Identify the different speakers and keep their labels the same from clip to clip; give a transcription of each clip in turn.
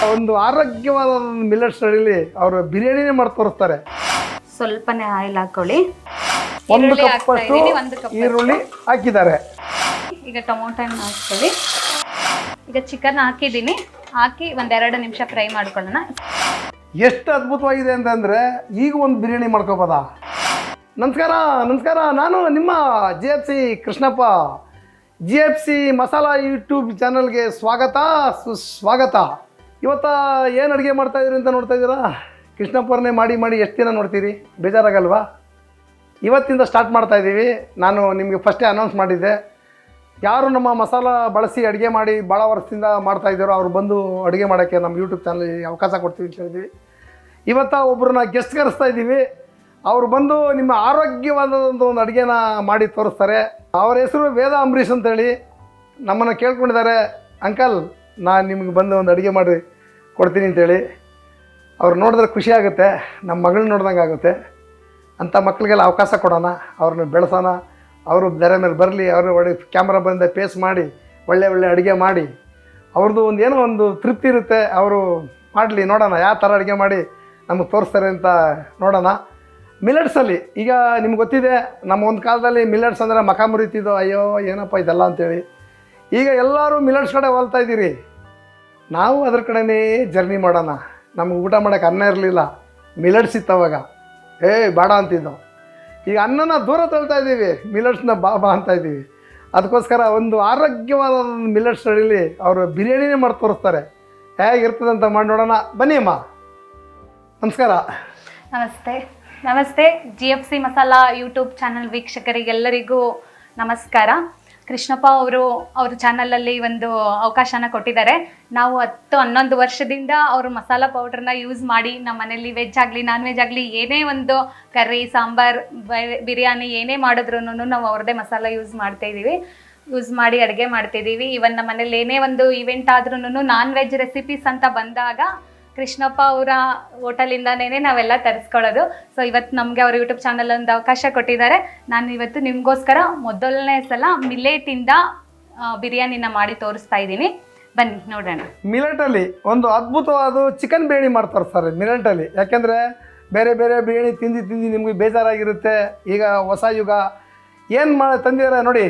Speaker 1: ಒಂದು ಆರೋಗ್ಯವಾದ ಮಿಲೆಟ್ಸ್ ಅಡಿಲಿ ಅವರು ಬಿರಿಯಾನಿನೇ ಮಾಡಿ ತೋರಿಸ್ತಾರೆ.
Speaker 2: ಸ್ವಲ್ಪನೇ ಆಯಿಲ್ ಹಾಕೊಳ್ಳಿ.
Speaker 1: ಒಂದು ಕಪ್ಪಷ್ಟು ಈರುಳ್ಳಿ ಹಾಕಿದ್ದಾರೆ.
Speaker 2: ಈಗ ಟೊಮೊಟೊ ಹಣ್ಣು ಹಾಕೊಳ್ಳಿ. ಈಗ ಚಿಕನ್ ಹಾಕಿದ್ದೀನಿ, ಹಾಕಿ ಒಂದೆರಡು ನಿಮಿಷ ಫ್ರೈ ಮಾಡ್ಕೊಳ್ಳೋಣ.
Speaker 1: ಎಷ್ಟು ಅದ್ಭುತವಾಗಿದೆ ಅಂತಂದರೆ ಈಗ ಒಂದು ಬಿರಿಯಾನಿ ಮಾಡ್ಕೋಬೋದ. ನಮಸ್ಕಾರ, ನಾನು ನಿಮ್ಮ GFC Krishnappa. GFC masala YouTube ಚಾನಲ್ಗೆ ಸುಸ್ವಾಗತ. ಇವತ್ತು ಏನು ಅಡುಗೆ ಮಾಡ್ತಾಯಿದ್ದೀರಿ ಅಂತ ನೋಡ್ತಾ ಇದ್ದೀರಾ? ಕೃಷ್ಣಪ್ಪರನ್ನೇ ಮಾಡಿ ಎಷ್ಟು ದಿನ ನೋಡ್ತೀರಿ, ಬೇಜಾರಾಗಲ್ವಾ? ಇವತ್ತಿಂದ ಸ್ಟಾರ್ಟ್ ಮಾಡ್ತಾಯಿದ್ದೀವಿ. ನಾನು ನಿಮಗೆ ಫಸ್ಟೇ ಅನೌನ್ಸ್ ಮಾಡಿದ್ದೆ, ಯಾರು ನಮ್ಮ ಮಸಾಲ ಬಳಸಿ ಅಡುಗೆ ಮಾಡಿ ಭಾಳ ವರ್ಷದಿಂದ ಮಾಡ್ತಾಯಿದ್ದಾರೋ ಅವ್ರು ಬಂದು ಅಡುಗೆ ಮಾಡೋಕ್ಕೆ ನಮ್ಮ ಯೂಟ್ಯೂಬ್ ಚಾನಲ್ಗೆ ಅವಕಾಶ ಕೊಡ್ತೀವಿ ಅಂತ ಹೇಳಿದ್ವಿ. ಇವತ್ತು ಒಬ್ಬರನ್ನ ಗೆಸ್ಟ್ ಕರೆಸ್ತಾ ಇದ್ದೀವಿ. ಅವರು ಬಂದು ನಿಮ್ಮ ಆರೋಗ್ಯವಾದಂಥ ಒಂದು ಅಡುಗೆನ ಮಾಡಿ ತೋರಿಸ್ತಾರೆ. ಅವರ ಹೆಸರು ವೇದ ಅಂಬರೀಷ್ ಅಂತೇಳಿ. ನಮ್ಮನ್ನು ಕೇಳ್ಕೊಂಡಿದ್ದಾರೆ, ಅಂಕಲ್ ನಾನು ನಿಮಗೆ ಬಂದು ಒಂದು ಅಡುಗೆ ಮಾಡಿ ಕೊಡ್ತೀನಿ ಅಂತೇಳಿ. ಅವ್ರು ನೋಡಿದ್ರೆ ಖುಷಿ ಆಗುತ್ತೆ, ನಮ್ಮ ಮಗಳನ್ನ ನೋಡ್ದಂಗೆ ಆಗುತ್ತೆ. ಅಂಥ ಮಕ್ಕಳಿಗೆಲ್ಲ ಅವಕಾಶ ಕೊಡೋಣ, ಅವ್ರನ್ನ ಬೆಳೆಸೋಣ. ಅವರು ಬೇರೆ ಮೇಲೆ ಬರಲಿ, ಅವರು ಒಳ್ಳೆ ಕ್ಯಾಮ್ರಾ ಬಂದ ಫೇಸ್ ಮಾಡಿ ಒಳ್ಳೆ ಅಡುಗೆ ಮಾಡಿ ಅವ್ರದ್ದು ಏನೋ ಒಂದು ತೃಪ್ತಿ ಇರುತ್ತೆ. ಅವರು ಮಾಡಲಿ, ನೋಡೋಣ ಯಾವ ಥರ ಅಡುಗೆ ಮಾಡಿ ನಮಗೆ ತೋರಿಸ್ತಾರೆ ಅಂತ ನೋಡೋಣ. ಮಿಲೆಟ್ಸಲ್ಲಿ ಈಗ ನಿಮ್ಗೆ ಗೊತ್ತಿದೆ, ನಮ್ಮ ಒಂದು ಕಾಲದಲ್ಲಿ ಮಿಲೆಟ್ಸ್ ಅಂದರೆ ಮಖ ಮುರಿತಿದ್ದೋ, ಅಯ್ಯೋ ಏನಪ್ಪ ಇದೆಲ್ಲ ಅಂತೇಳಿ. ಈಗ ಎಲ್ಲರೂ ಮಿಲೆಟ್ಸ್ ಕಡೆ ಹೋಲ್ತಾ ಇದ್ದೀರಿ. ನಾವು ಅದ್ರ ಕಡೆನೇ ಜರ್ನಿ ಮಾಡೋಣ. ನಮ್ಗೆ ಊಟ ಮಾಡೋಕ್ಕೆ ಅನ್ನ ಇರಲಿಲ್ಲ, ಮಿಲೆಟ್ಸ್ ಇತ್ತವಾಗ, ಬೇಡ ಅಂತಿದ್ದೋ. ಈಗ ಅನ್ನನ ದೂರ ತಳ್ತಾ ಇದ್ದೀವಿ, ಮಿಲೆಟ್ಸ್ನ ಬಾ ಅಂತ ಇದ್ದೀವಿ. ಅದಕ್ಕೋಸ್ಕರ ಒಂದು ಆರೋಗ್ಯವಾದ ಮಿಲೆಟ್ಸ್ ಅಡಿಲಿ ಅವರು ಬಿರಿಯಾನಿನೇ ಮಾಡಿ ತೋರಿಸ್ತಾರೆ. ಹೇಗಿರ್ತದೆ ಅಂತ ಮಾಡಿ ನೋಡೋಣ. ಬನ್ನಿ ಅಮ್ಮ. ನಮಸ್ಕಾರ.
Speaker 2: ನಮಸ್ತೆ GFC ಮಸಾಲಾ ಯೂಟ್ಯೂಬ್ ಚಾನಲ್ ವೀಕ್ಷಕರಿಗೆಲ್ಲರಿಗೂ ನಮಸ್ಕಾರ. ಕೃಷ್ಣಪ್ಪ ಅವ್ರ ಚಾನಲಲ್ಲಿ ಒಂದು ಅವಕಾಶನ ಕೊಟ್ಟಿದ್ದಾರೆ. ನಾವು 10-11 ವರ್ಷದಿಂದ ಅವರು ಮಸಾಲ ಪೌಡ್ರನ್ನ ಯೂಸ್ ಮಾಡಿ ನಮ್ಮ ಮನೇಲಿ ವೆಜ್ ಆಗಲಿ ನಾನ್ ವೆಜ್ ಆಗಲಿ ಏನೇ ಒಂದು ಕರ್ರಿ ಸಾಂಬಾರ್ ಬಿರಿಯಾನಿ ಏನೇ ಮಾಡಿದ್ರು ನಾವು ಅವ್ರದ್ದೇ ಮಸಾಲ ಯೂಸ್ ಮಾಡಿ ಅಡುಗೆ ಮಾಡ್ತಿದ್ದೀವಿ. ಈವನ್ ನಮ್ಮ ಮನೇಲಿ ಏನೇ ಒಂದು ಇವೆಂಟ್ ಆದ್ರೂ ನಾನ್ ವೆಜ್ ರೆಸಿಪೀಸ್ ಅಂತ ಬಂದಾಗ ಕೃಷ್ಣಪ್ಪ ಅವರ ಹೋಟೆಲಿಂದಾನೇ ನಾವೆಲ್ಲ ತರಿಸ್ಕೊಳ್ಳೋದು. ಸೊ ಇವತ್ತು ನಮಗೆ ಅವ್ರ ಯೂಟ್ಯೂಬ್ ಚಾನಲ್ ಒಂದು ಅವಕಾಶ ಕೊಟ್ಟಿದ್ದಾರೆ. ನಾನು ಇವತ್ತು ನಿಮಗೋಸ್ಕರ ಮೊದಲನೇ ಸಲ ಮಿಲೆಟಿಂದ ಬಿರಿಯಾನಿನ ಮಾಡಿ ತೋರಿಸ್ತಾ ಇದ್ದೀನಿ. ಬನ್ನಿ ನೋಡೋಣ.
Speaker 1: ಮಿಲೆಟಲ್ಲಿ ಒಂದು ಅದ್ಭುತವಾದ ಚಿಕನ್ ಬಿರಿಯಾನಿ ಮಾಡಿ ತೋರಿಸ್ತಾರೆ ಮಿಲೆಟಲ್ಲಿ. ಯಾಕೆಂದರೆ ಬೇರೆ ಬಿರಿಯಾನಿ ತಿಂದು ನಿಮಗೆ ಬೇಜಾರಾಗಿರುತ್ತೆ. ಈಗ ಹೊಸ ಯುಗ ಏನು ತಂದಿದ್ದಾರೆ ನೋಡಿ,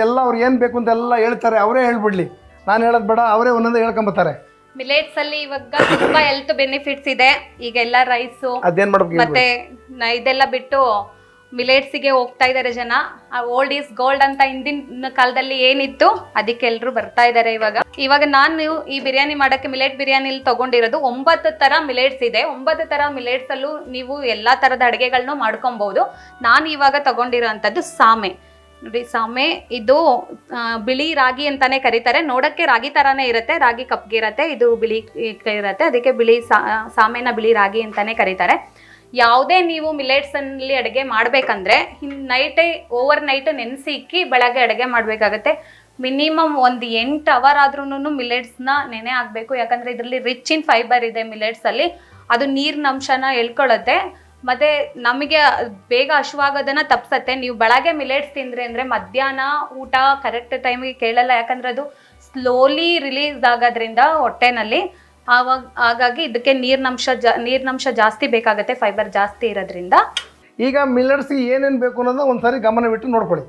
Speaker 1: ಎಲ್ಲ ಅವ್ರು ಏನು ಬೇಕು ಅಂತ ಎಲ್ಲ ಹೇಳ್ತಾರೆ. ಅವರೇ ಹೇಳ್ಬಿಡ್ಲಿ, ನಾನು ಹೇಳೋದು ಬೇಡ, ಅವರೇ ಒಂದೊಂದು ಹೇಳ್ಕೊಂಬತ್ತಾರೆ.
Speaker 2: ಮಿಲೆಟ್ಸ್ ಅಲ್ಲಿ ಇವಾಗ ತುಂಬಾ ಹೆಲ್ತ್ ಬೆನಿಫಿಟ್ಸ್ ಇದೆ. ಈಗ ಎಲ್ಲ ರೈಸು ಮತ್ತೆ ಇದೆಲ್ಲ ಬಿಟ್ಟು ಮಿಲೆಟ್ಸಿಗೆ ಹೋಗ್ತಾ ಇದ್ದಾರೆ ಜನ. ಓಲ್ಡ್ ಈಸ್ ಗೋಲ್ಡ್ ಅಂತ ಹಿಂದಿನ ಕಾಲದಲ್ಲಿ ಏನಿತ್ತು ಅದಕ್ಕೆ ಎಲ್ರು ಬರ್ತಾ ಇದ್ದಾರೆ. ಇವಾಗ ನಾನು ಈ ಬಿರಿಯಾನಿ ಮಾಡಕ್ಕೆ ಮಿಲೆಟ್ ಬಿರಿಯಾನಿಲಿ ತಗೊಂಡಿರೋದು 9 ತರ ಮಿಲೆಟ್ಸ್ ಇದೆ. 9 ತರ ಮಿಲೆಟ್ಸ್ ಅಲ್ಲೂ ನೀವು ಎಲ್ಲಾ ತರದ ಅಡುಗೆಗಳನ್ನೂ ಮಾಡ್ಕೊಬಹುದು. ನಾನು ಇವಾಗ ತಗೊಂಡಿರೋ ಅಂಥದ್ದು ಸಾಮೆ ನೋಡಿ. ಸಾಮೆ ಇದು ಬಿಳಿ ರಾಗಿ ಅಂತಾನೆ ಕರೀತಾರೆ. ನೋಡಕ್ಕೆ ರಾಗಿ ತರಾನೇ ಇರುತ್ತೆ, ರಾಗಿ ಕಪ್ಗಿರತ್ತೆ, ಇದು ಬಿಳಿ ಇರುತ್ತೆ. ಅದಕ್ಕೆ ಸಾಮೆನ ಬಿಳಿ ರಾಗಿ ಅಂತಾನೆ ಕರೀತಾರೆ. ಯಾವುದೇ ನೀವು ಮಿಲೆಟ್ಸ್ ಅಲ್ಲಿ ಅಡುಗೆ ಮಾಡ್ಬೇಕಂದ್ರೆ ಓವರ್ ನೈಟ್ ನೆನೆಸಿ ಇಕ್ಕಿ ಬೆಳಗ್ಗೆ ಅಡುಗೆ ಮಾಡ್ಬೇಕಾಗತ್ತೆ. ಮಿನಿಮಮ್ ಒಂದು 8 ಅವರ್ ಆದ್ರೂ ಮಿಲೆಟ್ಸ್ನ ನೆನೆ ಹಾಕ್ಬೇಕು. ಯಾಕಂದ್ರೆ ಇದರಲ್ಲಿ ರಿಚ್ ಇನ್ ಫೈಬರ್ ಇದೆ ಮಿಲೆಟ್ಸ್ ಅಲ್ಲಿ. ಅದು ನೀರಿನ ಅಂಶನ ಎಳ್ಕೊಳ್ಳುತ್ತೆ. ಮತ್ತೆ ನಮಗೆ ಬೇಗ ಹಶುವಾಗೋದನ್ನ ತಪ್ಸತ್ತೆ. ನೀವು ಬೆಳಗ್ಗೆ ಮಿಲೆಟ್ಸ್ ತಿಂದ್ರೆ ಅಂದ್ರೆ ಮಧ್ಯಾಹ್ನ ಊಟ ಕರೆಕ್ಟ್ ಟೈಮಿಗೆ ಕೇಳಲ್ಲ. ಯಾಕಂದ್ರೆ ಅದು ಸ್ಲೋಲಿ ರಿಲೀಸ್ ಆಗೋದ್ರಿಂದ ಹೊಟ್ಟೆನಲ್ಲಿ. ಹಾಗಾಗಿ ಇದಕ್ಕೆ ನೀರಿನಂಶ ಜಾಸ್ತಿ ಬೇಕಾಗತ್ತೆ, ಫೈಬರ್ ಜಾಸ್ತಿ ಇರೋದ್ರಿಂದ.
Speaker 1: ಈಗ ಮಿಲೆಟ್ಸ್ಗೆ ಏನೇನು ಬೇಕು ಅನ್ನೋದನ್ನ ಒಂದ್ಸರಿ ಗಮನವಿಟ್ಟು ನೋಡ್ಕೊಳ್ಳಿ.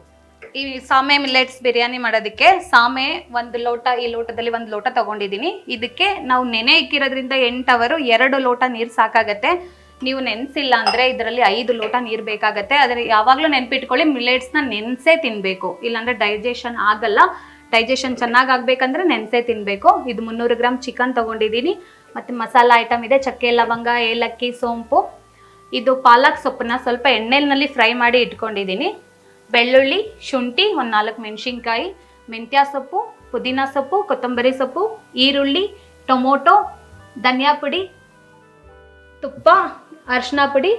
Speaker 2: ಈ ಸಾಮೆ ಮಿಲೆಟ್ಸ್ ಬಿರಿಯಾನಿ ಮಾಡೋದಕ್ಕೆ ಸಾಮೆ ಒಂದು ಲೋಟ, ಈ ಲೋಟದಲ್ಲಿ 1 ಲೋಟ ತಗೊಂಡಿದ್ದೀನಿ. ಇದಕ್ಕೆ ನಾವು ನೆನೆ ಇಕ್ಕಿರೋದ್ರಿಂದ 8 ಅವರು 2 ಲೋಟ ನೀರು ಸಾಕಾಗತ್ತೆ. ನೀವು ನೆನೆಸಿಲ್ಲ ಅಂದರೆ ಇದರಲ್ಲಿ 5 ಲೋಟ ನೀರು ಬೇಕಾಗತ್ತೆ. ಆದರೆ ಯಾವಾಗಲೂ ನೆನ್ಪಿಟ್ಕೊಳ್ಳಿ, ಮಿಲೆಟ್ಸ್ನ ನೆನೆಸೇ ತಿನ್ನಬೇಕು, ಇಲ್ಲಾಂದರೆ ಡೈಜೆಷನ್ ಆಗಲ್ಲ. ಡೈಜೆಷನ್ ಚೆನ್ನಾಗಿ ಆಗಬೇಕಂದ್ರೆ ನೆನೆಸೇ ತಿನ್ನಬೇಕು. ಇದು 300 ಗ್ರಾಮ್ ಚಿಕನ್ ತೊಗೊಂಡಿದ್ದೀನಿ. ಮತ್ತು ಮಸಾಲ ಐಟಮ್ ಇದೆ, ಚಕ್ಕೆ ಲವಂಗ ಏಲಕ್ಕಿ ಸೋಂಪು. ಇದು ಪಾಲಕ್ ಸೊಪ್ಪನ್ನ ಸ್ವಲ್ಪ ಎಣ್ಣೆಯಲ್ಲಿ ಫ್ರೈ ಮಾಡಿ ಇಟ್ಕೊಂಡಿದ್ದೀನಿ. ಬೆಳ್ಳುಳ್ಳಿ ಶುಂಠಿ, 1 4 ಮೆಣಸಿನ್ಕಾಯಿ, ಮೆಂತ್ಯ ಸೊಪ್ಪು, ಪುದೀನ ಸೊಪ್ಪು, ಕೊತ್ತಂಬರಿ ಸೊಪ್ಪು, ಈರುಳ್ಳಿ, ಟೊಮೊಟೊ, ಧನಿಯಾ ಪುಡಿ, ತುಪ್ಪ, ಅರಿಶಿನ ಪುಡಿ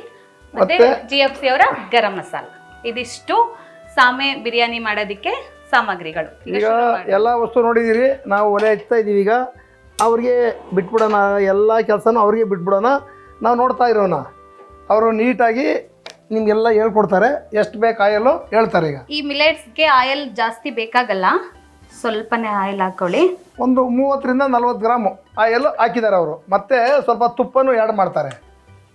Speaker 2: ಮತ್ತೆ GFC ಅವರ ಗರಂ ಮಸಾಲ. ಇದಿಷ್ಟು ಸಾಮೆ ಬಿರಿಯಾನಿ ಮಾಡೋದಕ್ಕೆ ಸಾಮಗ್ರಿಗಳು.
Speaker 1: ಈಗ ಎಲ್ಲ ವಸ್ತು ನೋಡಿದ್ದೀರಿ. ನಾವು ಒಲೆ ಹಚ್ತಾ ಇದ್ದೀವಿ. ಈಗ ಅವ್ರಿಗೆ ಬಿಟ್ಬಿಡೋಣ, ಎಲ್ಲ ಕೆಲಸನೂ ಅವ್ರಿಗೆ ಬಿಟ್ಬಿಡೋಣ. ನಾವು ನೋಡ್ತಾ ಇರೋಣ. ಅವರು ನೀಟಾಗಿ ನಿಮಗೆಲ್ಲ ಹೇಳ್ಕೊಡ್ತಾರೆ. ಎಷ್ಟು ಬೇಕು ಆಯಲ್ಲು ಹೇಳ್ತಾರೆ. ಈಗ
Speaker 2: ಈ ಮಿಲೆಟ್ಸ್ಗೆ ಆಯಿಲ್ ಜಾಸ್ತಿ ಬೇಕಾಗಲ್ಲ. ಸ್ವಲ್ಪನೇ ಆಯಿಲ್ ಹಾಕೊಳ್ಳಿ.
Speaker 1: ಒಂದು 30ರಿಂದ 40 ಗ್ರಾಮು ಆಯಿಲ್ ಹಾಕಿದ್ದಾರೆ ಅವರು. ಮತ್ತೆ ಸ್ವಲ್ಪ ತುಪ್ಪನೂ ಆ್ಯಡ್ ಮಾಡ್ತಾರೆ.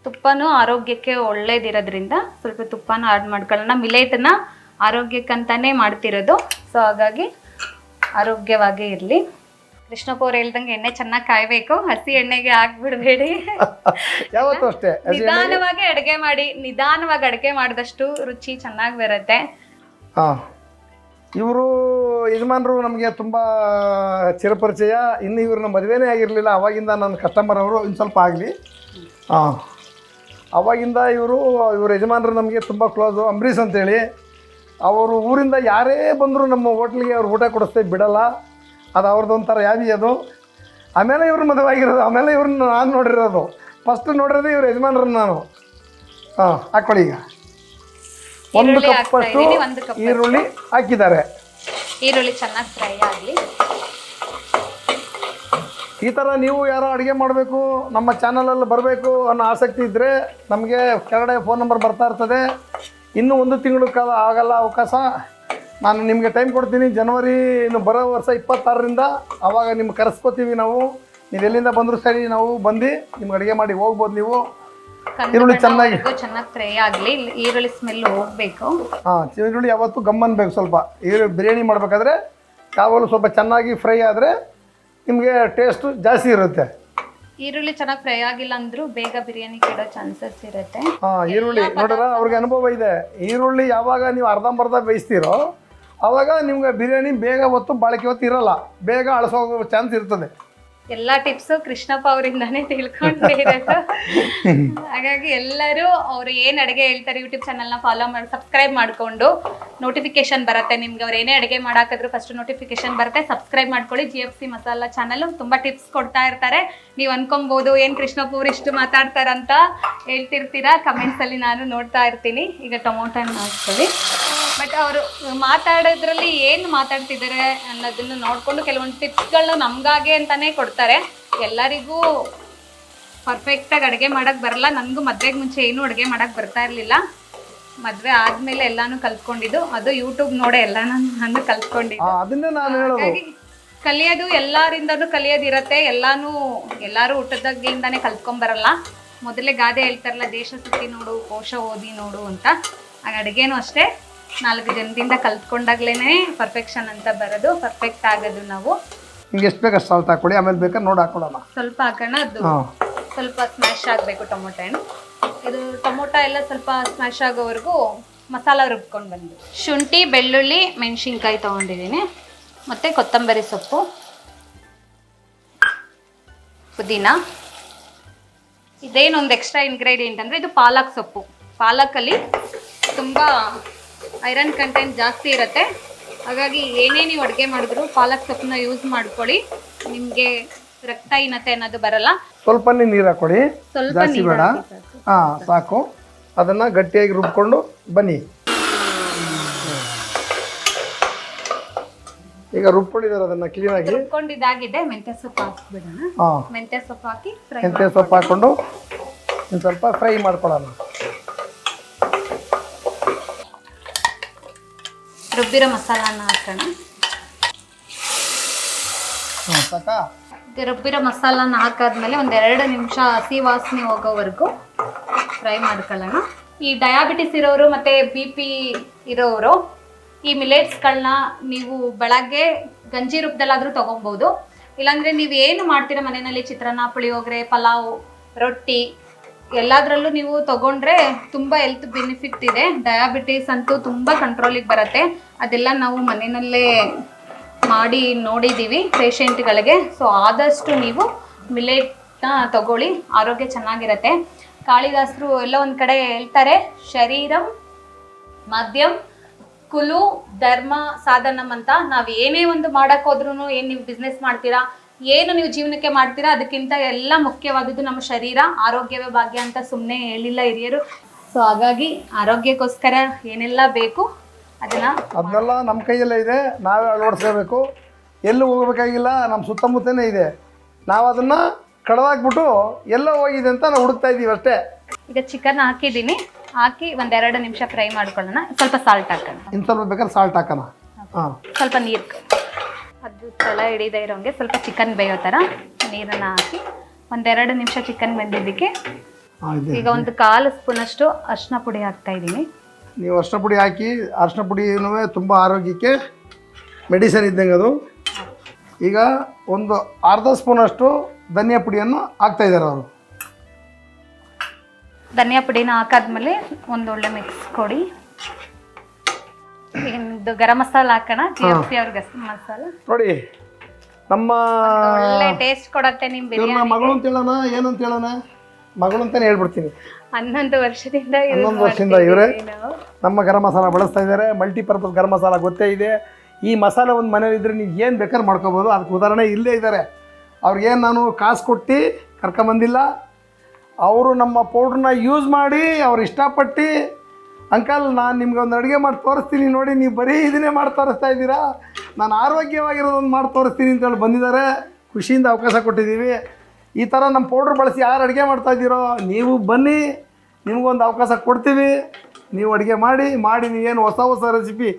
Speaker 2: ತುಪ್ಪನೂ ಆರೋಗ್ಯಕ್ಕೆ ಒಳ್ಳೇದಿರೋದ್ರಿಂದ ಸ್ವಲ್ಪ ತುಪ್ಪನೂ ಆ್ಯಡ್ ಮಾಡ್ಕೊಳ್ಳೋಣ. ಮಿಲೆಟ್ನ ಆರೋಗ್ಯಕ್ಕಂತಾನೆ ಮಾಡ್ತಿರೋದು, ಸೊ ಹಾಗಾಗಿ ಆರೋಗ್ಯವಾಗೇ ಇರಲಿ. ಕೃಷ್ಣಪ್ಪ ಅವ್ರು ಹೇಳ್ದಂಗೆ ಎಣ್ಣೆ ಚೆನ್ನಾಗಿ ಕಾಯಬೇಕು, ಹಸಿ ಎಣ್ಣೆಗೆ ಹಾಕ್ಬಿಡ್ಬೇಡಿ.
Speaker 1: ಯಾವತ್ತೂ ಅಷ್ಟೇ
Speaker 2: ನಿಧಾನವಾಗಿ ಅಡುಗೆ ಮಾಡಿದಷ್ಟು ರುಚಿ ಚೆನ್ನಾಗಿ ಬರುತ್ತೆ.
Speaker 1: ಹಾಂ, ಇವರು ಯಜಮಾನರು ನಮಗೆ ತುಂಬ ಚಿರಪರಿಚಯ. ಇನ್ನು ಇವ್ರನ್ನ ಮದುವೆನೇ ಆಗಿರಲಿಲ್ಲ, ಅವಾಗಿಂದ ನನ್ನ ಕಸ್ಟಮರ್ ಅವರು. ಇನ್ನು ಸ್ವಲ್ಪ ಆಗಲಿ. ಹಾಂ, ಅವಾಗಿಂದ ಇವ್ರ ಯಜಮಾನರು ನಮಗೆ ತುಂಬ ಕ್ಲೋಸು. ಅಂಬರೀಷ್ ಅಂತೇಳಿ, ಅವರು ಊರಿಂದ ಯಾರೇ ಬಂದರೂ ನಮ್ಮ ಹೋಟ್ಲಿಗೆ ಅವ್ರು ಊಟ ಕೊಡಿಸ್ತೇ ಬಿಡಲ್ಲ. ಅದು ಅವ್ರದ್ದು ಒಂಥರ ಯಾವಿ ಅದು. ಆಮೇಲೆ ಇವ್ರ ಮದುವೆ ಆಗಿರೋದು, ಆಮೇಲೆ ಇವ್ರನ್ನ ನಾನು ನೋಡಿರೋದು. ಫಸ್ಟ್ ನೋಡಿರೋದು ಇವ್ರ ಯಜಮಾನ್ರನ್ನ ನಾನು. ಹಾಂ, ಹಾಕ್ಕೊಳ್ಳಿ. ಈಗ 1 ಕಪ್ಪಷ್ಟು ಈರುಳ್ಳಿ ಹಾಕಿದ್ದಾರೆ.
Speaker 2: ಈರುಳ್ಳಿ ಚೆನ್ನಾಗಿ ಫ್ರೈ ಆಗಲಿ.
Speaker 1: ಈ ಥರ ನೀವು ಯಾರೋ ಅಡುಗೆ ಮಾಡಬೇಕು, ನಮ್ಮ ಚಾನಲಲ್ಲಿ ಬರಬೇಕು ಅನ್ನೋ ಆಸಕ್ತಿ ಇದ್ದರೆ ನಮಗೆ ಕೆಳಗಡೆ ಫೋನ್ ನಂಬರ್ ಬರ್ತಾ ಇರ್ತದೆ. ಇನ್ನೂ 1 ತಿಂಗಳ ಕಾಲ ಆಗಲ್ಲ ಅವಕಾಶ. ನಾನು ನಿಮಗೆ ಟೈಮ್ ಕೊಡ್ತೀನಿ. ಜನವರಿ ಇನ್ನು ಬರೋ ವರ್ಷ 26ರಿಂದ ಆವಾಗ ನಿಮ್ಗೆ ಕರೆಸ್ಕೋತೀವಿ ನಾವು. ನೀವು ಎಲ್ಲಿಂದ ಬಂದರೂ ಸರಿ, ನಾವು ಬಂದು ನಿಮ್ಗೆ ಅಡುಗೆ ಮಾಡಿ ಹೋಗ್ಬೋದು. ನೀವು ಈರುಳ್ಳಿ ಚೆನ್ನಾಗಿ
Speaker 2: ಫ್ರೈ ಆಗಲಿ, ಈರುಳ್ಳಿ ಸ್ಮೆಲ್ ಹೋಗಬೇಕು.
Speaker 1: ಹಾಂ, ಈರುಳ್ಳಿ ಯಾವತ್ತೂ ಗಮ್ಮನ್ಬೇಕು. ಸ್ವಲ್ಪ ಬಿರಿಯಾನಿ ಮಾಡಬೇಕಾದ್ರೆ ಯಾವಾಗಲೂ ಸ್ವಲ್ಪ ಚೆನ್ನಾಗಿ ಫ್ರೈ ಆದರೆ ನಿಮಗೆ ಟೇಸ್ಟು ಜಾಸ್ತಿ ಇರುತ್ತೆ.
Speaker 2: ಈರುಳ್ಳಿ ಚೆನ್ನಾಗಿ ಫ್ರೈ ಆಗಿಲ್ಲ ಅಂದರೂ ಬೇಗ ಬಿರಿಯಾನಿ ಕೆಡೋ ಚಾನ್ಸಸ್ ಇರುತ್ತೆ.
Speaker 1: ಹಾಂ, ಈರುಳ್ಳಿ ನೋಡ್ರ ಅವ್ರಿಗೆ ಅನುಭವ ಇದೆ. ಈರುಳ್ಳಿ ಯಾವಾಗ ನೀವು ಅರ್ಧಂಬರ್ಧ ಬೇಯಿಸ್ತೀರೋ ಆವಾಗ ನಿಮ್ಗೆ ಬಿರಿಯಾನಿ ಬೇಗ ಹೊತ್ತು ಬಾಳಿಕೆ ಹೊತ್ತು ಇರೋಲ್ಲ, ಬೇಗ ಅಳಸೋಗೋ ಚಾನ್ಸ್ ಇರ್ತದೆ.
Speaker 2: ಎಲ್ಲ ಟಿಪ್ಸು ಕೃಷ್ಣಪ್ಪ ಅವರಿಂದಾನೇ ತಿಳ್ಕೊಂಡಿರೋದು. ಹಾಗಾಗಿ ಎಲ್ಲರೂ ಅವರು ಏನು ಅಡುಗೆ ಹೇಳ್ತಾರೆ ಯೂಟ್ಯೂಬ್ ಚಾನಲ್ನ ಫಾಲೋ ಮಾಡಿ ಸಬ್ಸ್ಕ್ರೈಬ್ ಮಾಡಿಕೊಂಡು ನೋಟಿಫಿಕೇಶನ್ ಬರುತ್ತೆ ನಿಮ್ಗೆ. ಅವ್ರು ಏನೇ ಅಡುಗೆ ಮಾಡೋಕ್ಕಾದ್ರೂ ಫಸ್ಟ್ ನೋಟಿಫಿಕೇಶನ್ ಬರುತ್ತೆ. ಸಬ್ಸ್ಕ್ರೈಬ್ ಮಾಡ್ಕೊಳ್ಳಿ. GFC ಮಸಾಲಾ ಚಾನಲ್ ತುಂಬ ಟಿಪ್ಸ್ ಕೊಡ್ತಾ ಇರ್ತಾರೆ. ನೀವು ಅನ್ಕೊಬೋದು ಏನು ಕೃಷ್ಣಪ್ಪ ಅವ್ರು ಇಷ್ಟು ಮಾತಾಡ್ತಾರಂತ ಹೇಳ್ತಿರ್ತೀರಾ ಕಮೆಂಟ್ಸಲ್ಲಿ, ನಾನು ನೋಡ್ತಾ ಇರ್ತೀನಿ. ಈಗ ಟೊಮೊಟೊನ ಹಾಕ್ಕೊಳ್ಳಿ. ಬಟ್ ಅವರು ಮಾತಾಡೋದ್ರಲ್ಲಿ ಏನು ಮಾತಾಡ್ತಿದ್ದಾರೆ ಅನ್ನೋದನ್ನು ನೋಡಿಕೊಂಡು ಕೆಲವೊಂದು ಟಿಪ್ಸ್ಗಳನ್ನ ನಮಗಾಗೆ ಅಂತಲೇ ಕೊಡ್ತಾರೆ. ಎಲ್ಲರಿಗೂ ಪರ್ಫೆಕ್ಟಾಗಿ ಅಡುಗೆ ಮಾಡೋಕ್ಕೆ ಬರಲ್ಲ. ನನಗೂ ಮದುವೆಗೆ ಮುಂಚೆ ಏನೂ ಅಡುಗೆ ಮಾಡೋಕ್ಕೆ ಬರ್ತಾ ಇರಲಿಲ್ಲ. ಮದುವೆ ಆದಮೇಲೆ ಎಲ್ಲನೂ ಕಲ್ತ್ಕೊಂಡಿದ್ದು, ಅದು ಯೂಟ್ಯೂಬ್ ನೋಡೇ ಎಲ್ಲನೂ ನಾನು ಕಲ್ತ್ಕೊಂಡಿದ್ದು. ಹಾಗಾಗಿ ಕಲಿಯೋದು ಎಲ್ಲರಿಂದನೂ ಕಲಿಯೋದಿರತ್ತೆ. ಎಲ್ಲರೂ ಊಟದಾಗಿಂದನೇ ಕಲ್ತ್ಕೊಂಬರಲ್ಲ. ಮೊದಲೇ ಗಾದೆ ಹೇಳ್ತಾರಲ್ಲ, ದೇಶ ಸುತ್ತಿ ನೋಡು ಕೋಶ ಓದಿ ನೋಡು ಅಂತ. ಹಾಗೆ ಅಡುಗೆನೂ ಅಷ್ಟೇ 4 ಜನದಿಂದ ಕಲ್ತ್ಕೊಂಡಾಗ್ಲೇ ಪರ್ಫೆಕ್ಷನ್ ಅಂತ ಬರೋದು, ಪರ್ಫೆಕ್ಟ್ ಆಗೋದು. ನಾವು
Speaker 1: ನಿಮ್ಗೆ ಎಷ್ಟು ಬೇಕು ಅಷ್ಟು ಸಾಲ್ಟ್ ಹಾಕೊಳ್ಳಿ, ಆಮೇಲೆ ಬೇಕಾದ್ರೆ ನೋಡಿ ಹಾಕೊಳ್ಳೋಣ.
Speaker 2: ಸ್ವಲ್ಪ ಹಾಕೋಣ. ಅದು ಸ್ವಲ್ಪ ಸ್ಮ್ಯಾಶ್ ಆಗಬೇಕು ಟೊಮೊಟೊ. ಇದು ಟೊಮೊಟೊ ಎಲ್ಲ ಸ್ವಲ್ಪ ಸ್ಮ್ಯಾಶ್ ಆಗೋವರೆಗೂ ಮಸಾಲ ರುಬ್ಕೊಂಡು ಬಂದು ಶುಂಠಿ, ಬೆಳ್ಳುಳ್ಳಿ, ಮೆಣಸಿನ್ಕಾಯಿ ತೊಗೊಂಡಿದ್ದೀನಿ. ಮತ್ತು ಕೊತ್ತಂಬರಿ ಸೊಪ್ಪು, ಪುದೀನ. ಇದೇನೊಂದು ಎಕ್ಸ್ಟ್ರಾ ಇಂಗ್ರೀಡಿಯೆಂಟ್ ಅಂದರೆ ಇದು ಪಾಲಕ್ ಸೊಪ್ಪು. ಪಾಲಕಲ್ಲಿ ತುಂಬ ಐರನ್ ಕಂಟೆಂಟ್ ಜಾಸ್ತಿ ಇರುತ್ತೆ. ಹಾಗಾಗಿ ಏನೇ ನೀವು ಅಡುಗೆ ಮಾಡಿದ್ರು ಪಾಲಕ್ ಸೊಪ್ಪನ್ನ ಯೂಸ್ ಮಾಡ್ಕೊಳ್ಳಿ. ನಿಮಗೆ ರಕ್ತಹೀನತೆ ಅನ್ನೋದು ಬರಲ್ಲ.
Speaker 1: ಸ್ವಲ್ಪ ನೀರು ಹಾಕೊಳ್ಳಿ, ಜಾಸ್ತಿ ಬೇಡ. ಹಾಂ, ಸಾಕು. ಅದನ್ನು ಗಟ್ಟಿಯಾಗಿ ರುಬ್ಕೊಂಡು ಬನ್ನಿ. ಈಗ ರುಬ್ಕೊಂಡಿದ್ದಾರೆ ಅದನ್ನು ಕ್ಲೀನಾಗಿ.
Speaker 2: ರುಬ್ಕೊಂಡಿದ್ದಾಗಿದೆ. ಮೆಂತ್ಯ ಸೊಪ್ಪು ಹಾಕ್ಬಿಡೋಣ. ಮೆಂತ್ಯ ಸೊಪ್ಪು ಹಾಕಿ
Speaker 1: ಮೆಂತ್ಯ ಸೊಪ್ಪು ಹಾಕ್ಕೊಂಡು ಒಂದು ಸ್ವಲ್ಪ ಫ್ರೈ ಮಾಡ್ಕೊಳ್ಳೋಣ.
Speaker 2: ರುಬ್ಬಿರೋ ಮಸಾಲಾನ ಹಾಕೋಣ.
Speaker 1: ಸಾಕಾ?
Speaker 2: ರುಬ್ಬಿರೋ ಮಸಾಲಾನ ಹಾಕಾದ್ಮೇಲೆ ಒಂದು 2 ನಿಮಿಷ ಹಸಿ ವಾಸನೆ ಹೋಗೋವರೆಗೂ ಫ್ರೈ ಮಾಡ್ಕೊಳ್ಳೋಣ. ಈ ಡಯಾಬಿಟಿಸ್ ಇರೋರು ಮತ್ತು BP ಇರೋರು ಈ ಮಿಲೆಟ್ಸ್ಗಳನ್ನ ನೀವು ಬೆಳಗ್ಗೆ ಗಂಜಿ ರೂಪದಲ್ಲಾದರೂ ತೊಗೊಬೋದು. ಇಲ್ಲಾಂದರೆ ನೀವು ಏನು ಮಾಡ್ತೀರಾ ಮನೆಯಲ್ಲಿ, ಚಿತ್ರಾನ್ನ, ಪುಳಿಯೋಗರೆ, ಪಲಾವ್, ರೊಟ್ಟಿ ಎಲ್ಲದರಲ್ಲೂ ನೀವು ತೊಗೊಂಡ್ರೆ ತುಂಬ ಹೆಲ್ತ್ ಬೆನಿಫಿಟ್ ಇದೆ. ಡಯಾಬಿಟೀಸ್ ಅಂತೂ ತುಂಬ ಕಂಟ್ರೋಲಿಗೆ ಬರುತ್ತೆ. ಅದೆಲ್ಲ ನಾವು ಮನೆಯಲ್ಲೇ ಮಾಡಿ ನೋಡಿದ್ದೀವಿ ಪೇಷೆಂಟ್ಗಳಿಗೆ. ಸೊ ಆದಷ್ಟು ನೀವು ಮಿಲೆಟ್ನ ತಗೊಳ್ಳಿ, ಆರೋಗ್ಯ ಚೆನ್ನಾಗಿರುತ್ತೆ. ಕಾಳಿದಾಸರು ಎಲ್ಲ ಒಂದು ಕಡೆ ಹೇಳ್ತಾರೆ, ಶರೀರಂ ಮದ್ಯಂ ಕುಲು ಧರ್ಮ ಸಾಧನಂ ಅಂತ. ನಾವು ಏನೇ ಒಂದು ಮಾಡೋಕ್ಕೋದ್ರೂ, ಏನು ನೀವು ಬಿಸ್ನೆಸ್ ಮಾಡ್ತೀರಾ, ಏನು ನೀವು ಜೀವನಕ್ಕೆ ಮಾಡ್ತೀರಾ, ಅದಕ್ಕಿಂತ ಎಲ್ಲ ಮುಖ್ಯವಾದದ್ದು ನಮ್ಮ ಶರೀರ. ಆರೋಗ್ಯವೇ ಭಾಗ್ಯ ಅಂತ ಸುಮ್ಮನೆ ಹೇಳಿಲ್ಲ ಹಿರಿಯರು. ಸೊ ಹಾಗಾಗಿ ಆರೋಗ್ಯಕ್ಕೋಸ್ಕರ ಏನೆಲ್ಲ ಬೇಕು
Speaker 1: ಅದನ್ನೆಲ್ಲ ನಮ್ಮ ಕೈಯಲ್ಲೇ ಇದೆ, ನಾವೇ ಅಳವಡಿಸ್ಕೋಬೇಕು. ಎಲ್ಲೂ ಹೋಗಬೇಕಾಗಿಲ್ಲ, ನಮ್ಮ ಸುತ್ತಮುತ್ತನೇ ಇದೆ. ನಾವು ಅದನ್ನು ಕಡ್ದಾಕ್ಬಿಟ್ಟು ಎಲ್ಲ ಹೋಗಿದೆ ಅಂತ ನಾವು ಹುಡುಕ್ತಾ ಇದ್ದೀವಿ ಅಷ್ಟೇ.
Speaker 2: ಈಗ ಚಿಕನ್ ಹಾಕಿದ್ದೀನಿ, ಹಾಕಿ 1-2 ನಿಮಿಷ ಫ್ರೈ ಮಾಡ್ಕೊಳ್ಳೋಣ. ಸ್ವಲ್ಪ ಸಾಲ್ಟ್ ಹಾಕೋಣ.
Speaker 1: ಇನ್ನು ಸ್ವಲ್ಪ ಬೇಕಾದ್ರೆ ಸಾಲ್ಟ್ ಹಾಕೋಣ. ಹಾಂ,
Speaker 2: ಸ್ವಲ್ಪ ನೀರು. ಇದು ತಳ ಹಿಡಿದೇ ಇರೋಂಗೆ ಸ್ವಲ್ಪ ಚಿಕನ್ ಬೇಯೋ ಥರ ನೀರನ್ನು ಹಾಕಿ 1-2 ನಿಮಿಷ ಚಿಕನ್ ಬೆಂದಿದ್ದಕ್ಕೆ ಈಗ 1/4 ಸ್ಪೂನಷ್ಟು ಅರಿಶಿನ ಪುಡಿ ಹಾಕ್ತಾ ಇದ್ದೀನಿ.
Speaker 1: ನೀವು ಅರಿಶಿನ ಪುಡಿ ಹಾಕಿ, ಅರಿಶಿನ ಪುಡಿನೂ ತುಂಬ ಆರೋಗ್ಯಕ್ಕೆ ಮೆಡಿಸಿನ್ ಇದ್ದಂಗೆ ಅದು. ಈಗ 1/2 ಸ್ಪೂನಷ್ಟು ಧನಿಯಾ ಪುಡಿಯನ್ನು ಹಾಕ್ತಾ ಇದ್ದಾರೆ ಅವರು.
Speaker 2: ಧನಿಯಾ ಪುಡಿನ ಹಾಕಾದ್ಮೇಲೆ ಒಳ್ಳೆ ಮಿಕ್ಸ್ ಕೊಡಿ. ಇದು ಗರಂ ಮಸಾಲ ಹಾಕೋಣ, GFC ಅವ್ರ ಗರಂ ಮಸಾಲ
Speaker 1: ನೋಡಿ. ನಮ್ಮ
Speaker 2: ಒಳ್ಳೆ ಟೇಸ್ಟ್ ಕೊಡತ್ತೆ ನಿಮ್ಮ ಬಿರಿಯಾನಿ.
Speaker 1: ಮಗಳು ಅಂತ ಹೇಳೋಣ, ಏನಂತ ಹೇಳೋಣ, ಮಗಳು ಅಂತಾನೆ ಹೇಳ್ಬಿಡ್ತೀನಿ.
Speaker 2: 11 ವರ್ಷದಿಂದ
Speaker 1: ಇವರೇ ನಮ್ಮ ಗರಂ ಮಸಾಲ ಬಳಸ್ತಾ ಇದ್ದಾರೆ. ಮಲ್ಟಿಪರ್ಪಸ್ ಗರಂ ಮಸಾಲ ಗೊತ್ತೇ ಇದೆ. ಈ ಮಸಾಲ ಒಂದು ಮನೇಲಿ ಇದ್ದರೆ ನೀವು ಏನು ಬೇಕಾದ್ರೂ ಮಾಡ್ಕೋಬೋದು. ಅದಕ್ಕೆ ಉದಾಹರಣೆ ಇಲ್ಲೇ ಇದ್ದಾರೆ. ಅವ್ರಿಗೇನು ನಾನು ಕಾಸು ಕೊಟ್ಟು ಕರ್ಕೊಂಬಂದಿಲ್ಲ. ಅವರು ನಮ್ಮ ಪೌಡ್ರನ್ನ ಯೂಸ್ ಮಾಡಿ ಅವ್ರು ಇಷ್ಟಪಟ್ಟು, ಅಂಕಲ್ ನಾನು ನಿಮ್ಗೆ ಒಂದು ಅಡುಗೆ ಮಾಡಿ ತೋರಿಸ್ತೀನಿ ನೋಡಿ, ನೀವು ಬರೀ ಇದನ್ನೇ ಮಾಡಿ ತೋರಿಸ್ತಾ ಇದ್ದೀರಾ, ನಾನು ಆರೋಗ್ಯವಾಗಿರೋದೊಂದು ಮಾಡಿ ತೋರಿಸ್ತೀನಿ ಅಂತೇಳಿ ಬಂದಿದ್ದಾರೆ. ಖುಷಿಯಿಂದ ಅವಕಾಶ ಕೊಟ್ಟಿದ್ದೀವಿ. ಈ ಥರ ನಮ್ಮ ಪೌಡ್ರ್ ಬಳಸಿ ಯಾರು ಅಡುಗೆ ಮಾಡ್ತಾಯಿದ್ದೀರೋ ನೀವು ಬನ್ನಿ, ನಿಮಗೊಂದು ಅವಕಾಶ ಕೊಡ್ತೀವಿ. ನೀವು ಅಡುಗೆ ಮಾಡಿ ನೀವೇನು ಹೊಸ ರೆಸಿಪಿ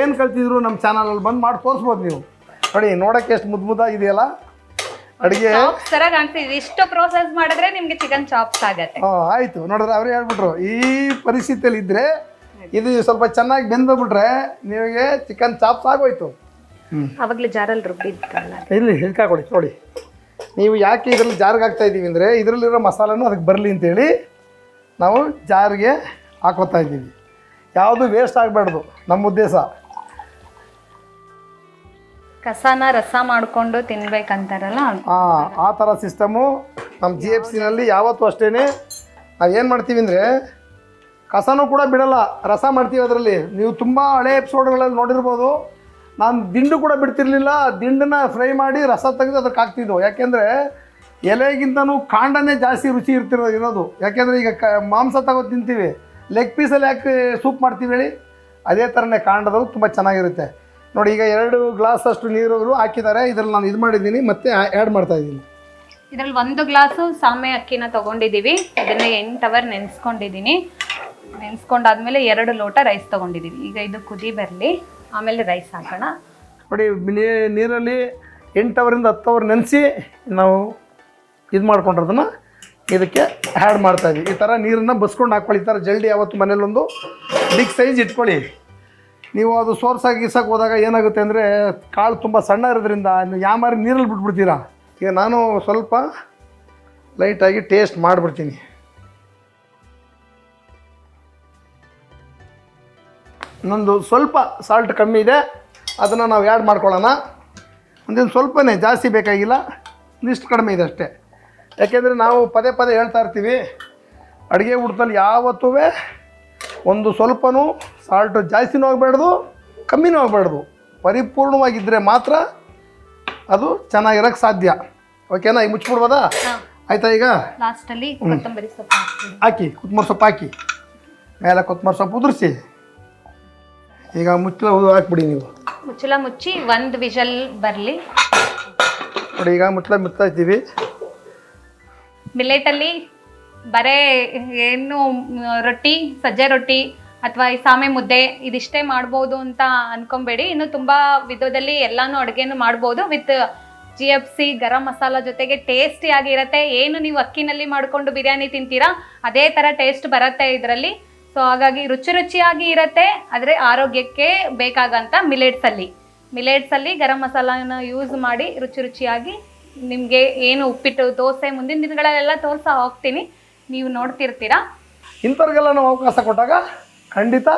Speaker 1: ಏನು ಕಲ್ತಿದ್ರು ನಮ್ಮ ಚಾನಲಲ್ಲಿ ಬಂದು ಮಾಡಿ ತೋರಿಸ್ಬೋದು. ನೀವು ನೋಡಿ, ನೋಡೋಕ್ಕೆ ಎಷ್ಟು ಮುದ್ದಾಗಿದೆಯಲ್ಲ ಅಡುಗೆ
Speaker 2: ಥರ ಕಾಣ್ತಿದೆ. ಇಷ್ಟು ಪ್ರೋಸೆಸ್ ಮಾಡಿದ್ರೆ ನಿಮಗೆ ಚಿಕನ್ ಚಾಪ್ಸ್ ಆಗುತ್ತೆ.
Speaker 1: ಆಯಿತು ನೋಡಿದ್ರೆ ಅವರೇ ಹೇಳ್ಬಿಟ್ರು, ಈ ಪರಿಸ್ಥಿತಿಯಲ್ಲಿ ಇದ್ದರೆ ಇದು ಸ್ವಲ್ಪ ಚೆನ್ನಾಗಿ ಬೆಂದ್ಬಿಟ್ರೆ ನಿಮಗೆ ಚಿಕನ್ ಚಾಪ್ಸ್ ಆಗೋಯ್ತು.
Speaker 2: ಅವಾಗಲೇ ಜಾರಲ್ಲಿ ರುಬ್ಬಿದ್ದಲ್ಲ,
Speaker 1: ಇಲ್ಲಿ ಹಿಡ್ಕಾಕೊಡಿ. ನೋಡಿ, ನೀವು ಯಾಕೆ ಇದರಲ್ಲಿ ಜಾರ್ಗೆ ಹಾಕ್ತಾ ಇದ್ದೀವಿ ಅಂದರೆ ಇದರಲ್ಲಿರೋ ಮಸಾಲನೂ ಅದಕ್ಕೆ ಬರಲಿ ಅಂತೇಳಿ ನಾವು ಜಾರಿಗೆ ಹಾಕೋತಾ ಇದ್ದೀವಿ. ಯಾವುದು ವೇಸ್ಟ್ ಆಗಬಾರ್ದು ನಮ್ಮ ಉದ್ದೇಶ.
Speaker 2: ಕಸಾನ ರಸ ಮಾಡಿಕೊಂಡು ತಿನ್ಬೇಕಂತಾರಲ್ಲ,
Speaker 1: ಆ ಥರ ಸಿಸ್ಟಮು ನಮ್ಮ GFCನಲ್ಲಿ ಯಾವತ್ತೂ ಅಷ್ಟೇ. ನಾವೇನು ಮಾಡ್ತೀವಿ ಅಂದರೆ ಕಸನೂ ಕೂಡ ಬಿಡಲ್ಲ, ರಸ ಮಾಡ್ತೀವಿ ಅದರಲ್ಲಿ. ನೀವು ತುಂಬ ಹಳೆ ಎಪಿಸೋಡ್ಗಳಲ್ಲಿ ನೋಡಿರ್ಬೋದು, ನಾನು ದಿಂಡು ಕೂಡ ಬಿಡ್ತಿರ್ಲಿಲ್ಲ. ದಿಂಡನ್ನ ಫ್ರೈ ಮಾಡಿ ರಸ ತೆಗೆದು ಅದಕ್ಕೆ ಹಾಕ್ತಿದ್ದೆವು. ಯಾಕೆಂದರೆ ಎಲೆಗಿಂತನೂ ಕಾಂಡನೇ ಜಾಸ್ತಿ ರುಚಿ ಇರೋದು. ಯಾಕೆಂದರೆ ಈಗ ಮಾಂಸ ತಗೋದು ತಿಂತೀವಿ, ಲೆಗ್ ಪೀಸಲ್ಲಿ ಯಾಕೆ ಸೂಪ್ ಮಾಡ್ತೀವಿ ಹೇಳಿ, ಅದೇ ಥರನೇ ಕಾಂಡದವು ತುಂಬ ಚೆನ್ನಾಗಿರುತ್ತೆ. ನೋಡಿ, ಈಗ 2 ಗ್ಲಾಸ್ ಅಷ್ಟು ನೀರು ಹಾಕಿದ್ದಾರೆ. ಇದರಲ್ಲಿ ನಾನು ಇದು ಮಾಡಿದ್ದೀನಿ, ಮತ್ತೆ ಆ್ಯಡ್ ಮಾಡ್ತಾಯಿದ್ದೀನಿ.
Speaker 2: ಇದರಲ್ಲಿ 1 ಗ್ಲಾಸು ಸಾಮೆ ಅಕ್ಕಿನ ತೊಗೊಂಡಿದ್ದೀವಿ. ಇದನ್ನು 8 ಅವರ್ ನೆನೆಸ್ಕೊಂಡಿದ್ದೀನಿ. ನೆನೆಸ್ಕೊಂಡಾದ್ಮೇಲೆ 2 ಲೋಟ ರೈಸ್ ತೊಗೊಂಡಿದ್ದೀವಿ. ಈಗ ಇದು ಕುದಿ ಬರಲಿ, ಆಮೇಲೆ ರೈಸ್ ಹಾಕೋಣ.
Speaker 1: ನೋಡಿ, ನೀರಲ್ಲಿ 8 ಅವರಿಂದ 10 ಅವರ್ ನೆನೆಸಿ ನಾವು ಇದು ಮಾಡ್ಕೊಂಡಿರೋದನ್ನು ಇದಕ್ಕೆ ಆ್ಯಡ್ ಮಾಡ್ತಾಯಿದ್ವಿ. ಈ ಥರ ನೀರನ್ನು ಬಸ್ಕೊಂಡು ಹಾಕ್ಕೊಳ್ಳಿ. ಈ ಥರ ಜಲ್ದಿ ಯಾವತ್ತು ಮನೇಲೊಂದು ಬಿಗ್ ಸೈಜ್ ಇಟ್ಕೊಳ್ಳಿ. ನೀವು ಅದು ಸೋರ್ಸಾಗಿ ಗೀಸಕ್ಕೆ ಹೋದಾಗ ಏನಾಗುತ್ತೆ ಅಂದರೆ ಕಾಳು ತುಂಬ ಸಣ್ಣ ಇರೋದ್ರಿಂದ ಯಾಮಾರಿ ನೀರಲ್ಲಿ ಬಿಟ್ಬಿಡ್ತೀರಾ. ಈಗ ನಾನು ಸ್ವಲ್ಪ ಲೈಟಾಗಿ ಟೇಸ್ಟ್ ಮಾಡಿಬಿಡ್ತೀನಿ. ನಂದು ಸ್ವಲ್ಪ ಸಾಲ್ಟ್ ಕಮ್ಮಿ ಇದೆ, ಅದನ್ನು ನಾವು ಆ್ಯಡ್ ಮಾಡ್ಕೊಳ್ಳೋಣ. ಒಂದಿನ ಸ್ವಲ್ಪನೇ, ಜಾಸ್ತಿ ಬೇಕಾಗಿಲ್ಲ, ಒಂದಿಷ್ಟು ಕಡಿಮೆ ಇದೆ ಅಷ್ಟೇ. ಯಾಕೆಂದರೆ ನಾವು ಪದೇ ಹೇಳ್ತಾ ಇರ್ತೀವಿ, ಅಡುಗೆ ಊಟದಲ್ಲಿ ಯಾವತ್ತೂ ಒಂದು ಸ್ವಲ್ಪನೂ ಸಾಲ್ಟು ಜಾಸ್ತಿನೂ ಆಗಬಾರ್ದು, ಕಮ್ಮಿನೂ ಆಗಬಾರ್ದು. ಪರಿಪೂರ್ಣವಾಗಿದ್ದರೆ ಮಾತ್ರ ಅದು ಚೆನ್ನಾಗಿರೋಕ್ಕೆ ಸಾಧ್ಯ. ಓಕೆನಾ? ಈಗ ಮುಚ್ಚಿಬಿಡ್ಬೋದಾ? ಆಯಿತಾ? ಈಗ
Speaker 2: ಲಾಸ್ಟಲ್ಲಿ ಕೊತ್ತಂಬರಿ ಸೊಪ್ಪು
Speaker 1: ಹಾಕಿ, ಕೊತ್ತಂಬರಿ ಸೊಪ್ಪು ಹಾಕಿ, ಮೇಲೆ ಕೊತ್ತಂಬರಿ ಸೊಪ್ಪು ಉದುರಿಸಿ. ಈಗ ಮುಚ್ಚಳ ಹಾಕ್ಬಿಡಿ. ನೀವು
Speaker 2: ಮುಚ್ಚಳ ಮುಚ್ಚಿ 1 ವಿಷಲ್ ಬರಲಿ.
Speaker 1: ನೋಡಿ, ಈಗ ಮುಚ್ಚಳ ಮುಚ್ತಾ ಇದ್ದೀವಿ.
Speaker 2: ಮಿಲೆಟಲ್ಲಿ ಬರೇ ಏನು ರೊಟ್ಟಿ, ಸಜ್ಜೆ ರೊಟ್ಟಿ ಅಥವಾ ಈ ಸಾಮೆ ಮುದ್ದೆ ಇದಿಷ್ಟೇ ಮಾಡ್ಬೋದು ಅಂತ ಅನ್ಕೊಂಬೇಡಿ. ಇನ್ನು ತುಂಬ ವಿಧದಲ್ಲಿ ಎಲ್ಲಾನು ಅಡುಗೆನೂ ಮಾಡ್ಬೋದು. ವಿತ್ GFC ಗರಂ ಮಸಾಲ ಜೊತೆಗೆ ಟೇಸ್ಟಿಯಾಗಿ ಇರುತ್ತೆ. ಏನು ನೀವು ಅಕ್ಕಿನಲ್ಲಿ ಮಾಡಿಕೊಂಡು ಬಿರಿಯಾನಿ ತಿಂತೀರಾ ಅದೇ ಥರ ಟೇಸ್ಟ್ ಬರುತ್ತೆ ಇದರಲ್ಲಿ. ಸೊ ಹಾಗಾಗಿ ರುಚಿಯಾಗಿ ಇರುತ್ತೆ. ಆದರೆ ಆರೋಗ್ಯಕ್ಕೆ ಬೇಕಾಗಂತ ಮಿಲೆಟ್ಸಲ್ಲಿ ಗರಂ ಮಸಾಲಾನ ಯೂಸ್ ಮಾಡಿ ರುಚಿಯಾಗಿ ನಿಮಗೆ ಏನು ಉಪ್ಪಿಟ್ಟು, ದೋಸೆ ಮುಂದಿನ ದಿನಗಳಲ್ಲೆಲ್ಲ ತೋರಿಸ್ತಾ ಹೋಗ್ತೀನಿ, ನೀವು ನೋಡ್ತಿರ್ತೀರಾ.
Speaker 1: ಇಂಥವ್ರಿಗೆಲ್ಲ ನಾವು ಅವಕಾಶ ಕೊಟ್ಟಾಗ ಖಂಡಿತ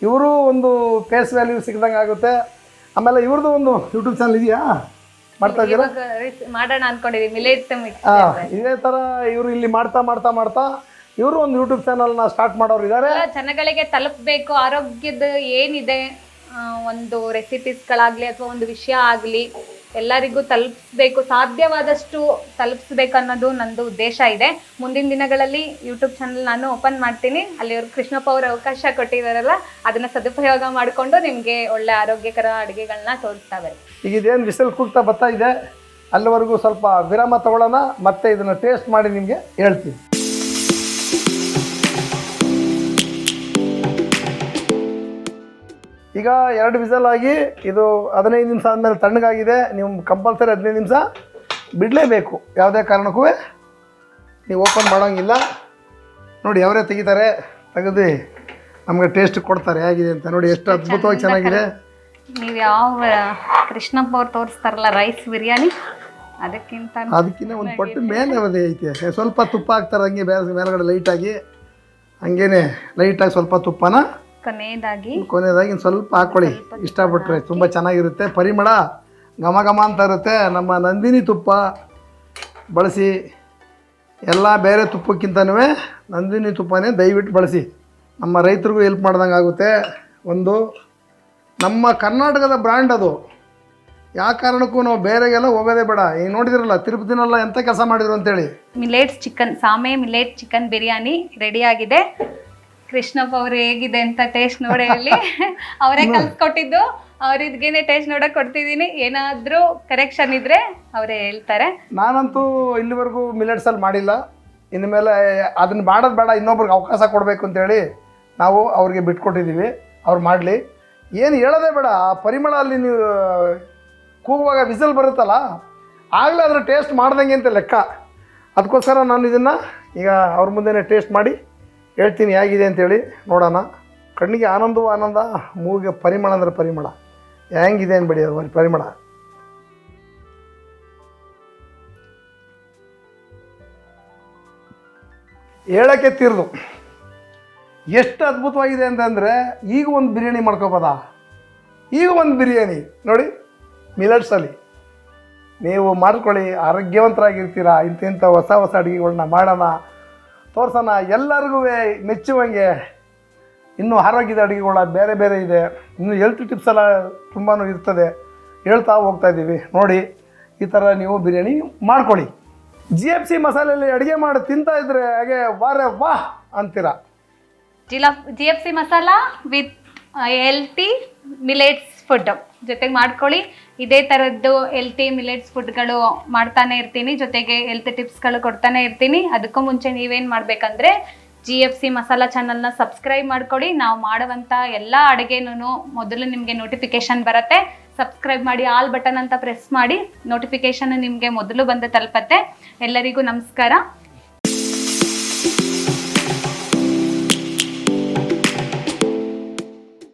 Speaker 1: ಇವರು ಒಂದು ಫೇಸ್ ವ್ಯಾಲ್ಯೂ ಸಿಗ್ದಂಗೆ ಆಗುತ್ತೆ. ಆಮೇಲೆ ಇವ್ರದ್ದು ಒಂದು ಯೂಟ್ಯೂಬ್ ಚಾನಲ್ ಇದೆಯಾ? ಮಾಡ್ತಾ ಇದ್ದೀರಾ?
Speaker 2: ಮಾಡೋಣ ಅನ್ಕೊಂಡಿದ್ದೀವಿ. ಮಿಲೆಟ್
Speaker 1: ಇದೇ ಥರ ಇವರು ಇಲ್ಲಿ ಮಾಡ್ತಾ ಇವರು ಒಂದು ಯೂಟ್ಯೂಬ್ ಚಾನಲ್ನ ಸ್ಟಾರ್ಟ್ ಮಾಡೋರು ಇದ್ದಾರೆ.
Speaker 2: ಜನಗಳಿಗೆ ತಲುಪಬೇಕು ಆರೋಗ್ಯದ ಏನಿದೆ, ಒಂದು ರೆಸಿಪೀಸ್ಗಳಾಗಲಿ ಅಥವಾ ಒಂದು ವಿಷಯ ಆಗಲಿ ಎಲ್ಲರಿಗೂ ತಲುಪಿಸ್ಬೇಕು, ಸಾಧ್ಯವಾದಷ್ಟು ತಲುಪಿಸ್ಬೇಕು ಅನ್ನೋದು ನಂದು ಉದ್ದೇಶ ಇದೆ. ಮುಂದಿನ ದಿನಗಳಲ್ಲಿ ಯೂಟ್ಯೂಬ್ ಚಾನಲ್ ನಾನು ಓಪನ್ ಮಾಡ್ತೀನಿ. ಅಲ್ಲಿ ಅವರು ಕೃಷ್ಣಪ್ಪ ಅವರು ಅವಕಾಶ ಕೊಟ್ಟಿದ್ದಾರಲ್ಲ, ಅದನ್ನು ಸದುಪಯೋಗ ಮಾಡಿಕೊಂಡು ನಿಮಗೆ ಒಳ್ಳೆ ಆರೋಗ್ಯಕರ ಅಡುಗೆಗಳನ್ನ ತೋರಿಸ್ತಾ ಬನ್ನಿ.
Speaker 1: ಈಗ ಇದೇನು ಬಿಸಿಲು ಕೂಗ್ತಾ ಬರ್ತಾ ಇದೆ, ಅಲ್ಲಿವರೆಗೂ ಸ್ವಲ್ಪ ವಿರಾಮ ತಗೊಳ್ಳೋಣ, ಮತ್ತೆ ಇದನ್ನು ಟೇಸ್ಟ್ ಮಾಡಿ ನಿಮಗೆ ಹೇಳ್ತೀನಿ. ಈಗ 2 ವಿಸಲ್ ಆಗಿ ಇದು 15 ನಿಮಿಷ ಆದಮೇಲೆ ತಣ್ಣಗಾಗಿದೆ. ನೀವು ಕಂಪಲ್ಸರಿ 15 ನಿಮಿಷ ಬಿಡಲೇಬೇಕು. ಯಾವುದೇ ಕಾರಣಕ್ಕೂ ನೀವು ಓಪನ್ ಮಾಡೋಂಗಿಲ್ಲ. ನೋಡಿ ಅವರೇ ತೆಗಿತಾರೆ, ತೆಗೆದು ನಮಗೆ ಟೇಸ್ಟ್ ಕೊಡ್ತಾರೆ ಹೇಗಿದೆ ಅಂತ. ನೋಡಿ ಎಷ್ಟು ಅದ್ಭುತವಾಗಿ ಚೆನ್ನಾಗಿದೆ.
Speaker 2: ನೀವು ಯಾವ ಕೃಷ್ಣಪ್ಪ ಅವ್ರು ತೋರಿಸ್ತಾರಲ್ಲ ರೈಸ್ ಬಿರಿಯಾನಿ
Speaker 1: ಅದಕ್ಕಿಂತ ಒಂದು ಪಟ್ಟು ಮೇಲೆ ಅದೇ ಐತೆ. ಸ್ವಲ್ಪ ತುಪ್ಪ ಹಾಕ್ತಾರೆ ಹಂಗೆ ಮೇಲ್ಗಡೆ ಲೈಟಾಗಿ, ಹಂಗೇನೆ ಲೈಟಾಗಿ ಸ್ವಲ್ಪ ತುಪ್ಪನ
Speaker 2: ಕೊನೆಯದಾಗಿ
Speaker 1: ಸ್ವಲ್ಪ ಹಾಕ್ಕೊಳ್ಳಿ. ಇಷ್ಟಪಟ್ಟರೆ ತುಂಬ ಚೆನ್ನಾಗಿರುತ್ತೆ. ಪರಿಮಳ ಘಮ ಘಮ ಅಂತ ಇರುತ್ತೆ. ನಮ್ಮ ನಂದಿನಿ ತುಪ್ಪ ಬಳಸಿ, ಎಲ್ಲ ಬೇರೆ ತುಪ್ಪಕ್ಕಿಂತನೂ ನಂದಿನಿ ತುಪ್ಪನೇ ದಯವಿಟ್ಟು ಬಳಸಿ. ನಮ್ಮ ರೈತರಿಗೂ ಹೆಲ್ಪ್ ಮಾಡ್ದಂಗೆ ಆಗುತ್ತೆ. ಒಂದು ನಮ್ಮ ಕರ್ನಾಟಕದ ಬ್ರ್ಯಾಂಡ್ ಅದು. ಯಾವ ಕಾರಣಕ್ಕೂ ನಾವು ಬೇರೆಗೆಲ್ಲ ಹೋಗೋದೇ ಬೇಡ. ಈಗ ನೋಡಿದಿರಲ್ಲ ತಿರುಪತಿನೆಲ್ಲ ಎಂಥ ಕೆಲಸ ಮಾಡಿದ್ರು ಅಂತೇಳಿ.
Speaker 2: ಮಿಲೆಟ್ಸ್ ಚಿಕನ್ ಸಾಮೆ ಮಿಲೆಟ್ ಚಿಕನ್ ಬಿರಿಯಾನಿ ರೆಡಿ ಆಗಿದೆ. ಕೃಷ್ಣಪ್ಪ ಅವರು ಹೇಗಿದೆ ಅಂತ ಟೇಸ್ಟ್ ನೋಡಿ ಹೇಳಿ. ಅವರೇ ಕಲ್ಸ್ಕೊಟ್ಟಿದ್ದು, ಅವ್ರಿಗೇನೆ ಟೇಸ್ಟ್ ನೋಡಕ್ ಕೊಡ್ತಿದ್ದೀನಿ. ಏನಾದರೂ ಕರೆಕ್ಷನ್ ಇದ್ರೆ ಅವರೇ ಹೇಳ್ತಾರೆ.
Speaker 1: ನಾನಂತೂ ಇಲ್ಲಿವರೆಗೂ ಮಿಲೆಟ್ಸಲ್ಲಿ ಮಾಡಿಲ್ಲ. ಇನ್ಮೇಲೆ ಅದನ್ನ ಮಾಡೋದು ಬೇಡ, ಇನ್ನೊಬ್ರಿಗೆ ಅವಕಾಶ ಕೊಡಬೇಕು ಅಂತೇಳಿ ನಾವು ಅವ್ರಿಗೆ ಬಿಟ್ಕೊಟ್ಟಿದ್ದೀವಿ. ಅವ್ರು ಮಾಡಲಿ, ಏನು ಹೇಳೋದೇ ಬೇಡ. ಆ ಪರಿಮಳ ಅಲ್ಲಿ ನೀವು ಕೂಗುವಾಗ ವಿಸಲ್ ಬರುತ್ತಲ್ಲ, ಆಗಲೇ ಅದರ ಟೇಸ್ಟ್ ಮಾಡ್ದಂಗೆ ಅಂತ ಲೆಕ್ಕ. ಅದಕ್ಕೋಸ್ಕರ ನಾನು ಇದನ್ನು ಈಗ ಅವ್ರ ಮುಂದೆನೇ ಟೇಸ್ಟ್ ಮಾಡಿ ಹೇಳ್ತೀನಿ ಹೇಗಿದೆ ಅಂತೇಳಿ. ನೋಡೋಣ. ಕಣ್ಣಿಗೆ ಆನಂದವೂ ಆನಂದ, ಮೂಗಿಗೆ ಪರಿಮಳ ಅಂದರೆ ಪರಿಮಳ. ಹೆಂಗಿದೆ ಅನ್ಬೇಡಿ ಅದು ಪರಿಮಳ. ಹೇಳೋಕ್ಕೆ ತೀರ್ದು ಎಷ್ಟು ಅದ್ಭುತವಾಗಿದೆ ಅಂತಂದರೆ, ಈಗ ಒಂದು ಬಿರಿಯಾನಿ ಮಾಡ್ಕೋಬೋದಾ? ಈಗ ಒಂದು ಬಿರಿಯಾನಿ ನೋಡಿ ಮಿಲೆಟ್ಸಲ್ಲಿ ನೀವು ಮಾಡ್ಕೊಳ್ಳಿ, ಆರೋಗ್ಯವಂತರಾಗಿರ್ತೀರ. ಇಂಥ ಹೊಸ ಹೊಸ ಅಡುಗೆಗಳನ್ನ ಮಾಡೋಣ, ತೋರ್ಸೋಣ, ಎಲ್ಲರಿಗೂ ಮೆಚ್ಚುವಂಗೆ. ಇನ್ನೂ ಆರೋಗ್ಯದ ಅಡುಗೆಗಳ ಬೇರೆ ಬೇರೆ ಇದೆ, ಇನ್ನು ಹೆಲ್ತ್ ಟಿಪ್ಸ್ ಎಲ್ಲ ತುಂಬಾ ಇರ್ತದೆ, ಹೇಳ್ತಾ ಹೋಗ್ತಾ ಇದ್ದೀವಿ. ನೋಡಿ ಈ ಥರ ನೀವು ಬಿರಿಯಾನಿ ಮಾಡ್ಕೊಳ್ಳಿ. GFC ಮಸಾಲೆಯಲ್ಲಿ ಅಡುಗೆ ಮಾಡಿ ತಿಂತಾ ಇದ್ರೆ ಹಾಗೆ ವಾಹ ಅಂತೀರ.
Speaker 2: GFC masala with healthy millets food ಜೊತೆಗೆ ಮಾಡ್ಕೊಳ್ಳಿ. ಇದೇ ಥರದ್ದು ಹೆಲ್ತಿ ಮಿಲೆಟ್ಸ್ ಫುಡ್ಗಳು ಮಾಡ್ತಾನೆ ಇರ್ತೀನಿ, ಜೊತೆಗೆ ಹೆಲ್ತ್ ಟಿಪ್ಸ್ಗಳು ಕೊಡ್ತಾನೆ ಇರ್ತೀನಿ. ಅದಕ್ಕೂ ಮುಂಚೆ ನೀವೇನು ಮಾಡಬೇಕಂದ್ರೆ GFC ಮಸಾಲ ಚಾನಲ್ನ ಸಬ್ಸ್ಕ್ರೈಬ್ ಮಾಡ್ಕೊಳ್ಳಿ. ನಾವು ಮಾಡುವಂಥ ಎಲ್ಲ ಅಡುಗೆನೂ ಮೊದಲು ನಿಮಗೆ ನೋಟಿಫಿಕೇಶನ್ ಬರುತ್ತೆ. ಸಬ್ಸ್ಕ್ರೈಬ್ ಮಾಡಿ, ಆಲ್ ಬಟನ್ ಅಂತ ಪ್ರೆಸ್ ಮಾಡಿ, ನೋಟಿಫಿಕೇಶನ್ ನಿಮಗೆ ಮೊದಲು ಬಂದು ತಲುಪತ್ತೆ. ಎಲ್ಲರಿಗೂ ನಮಸ್ಕಾರ.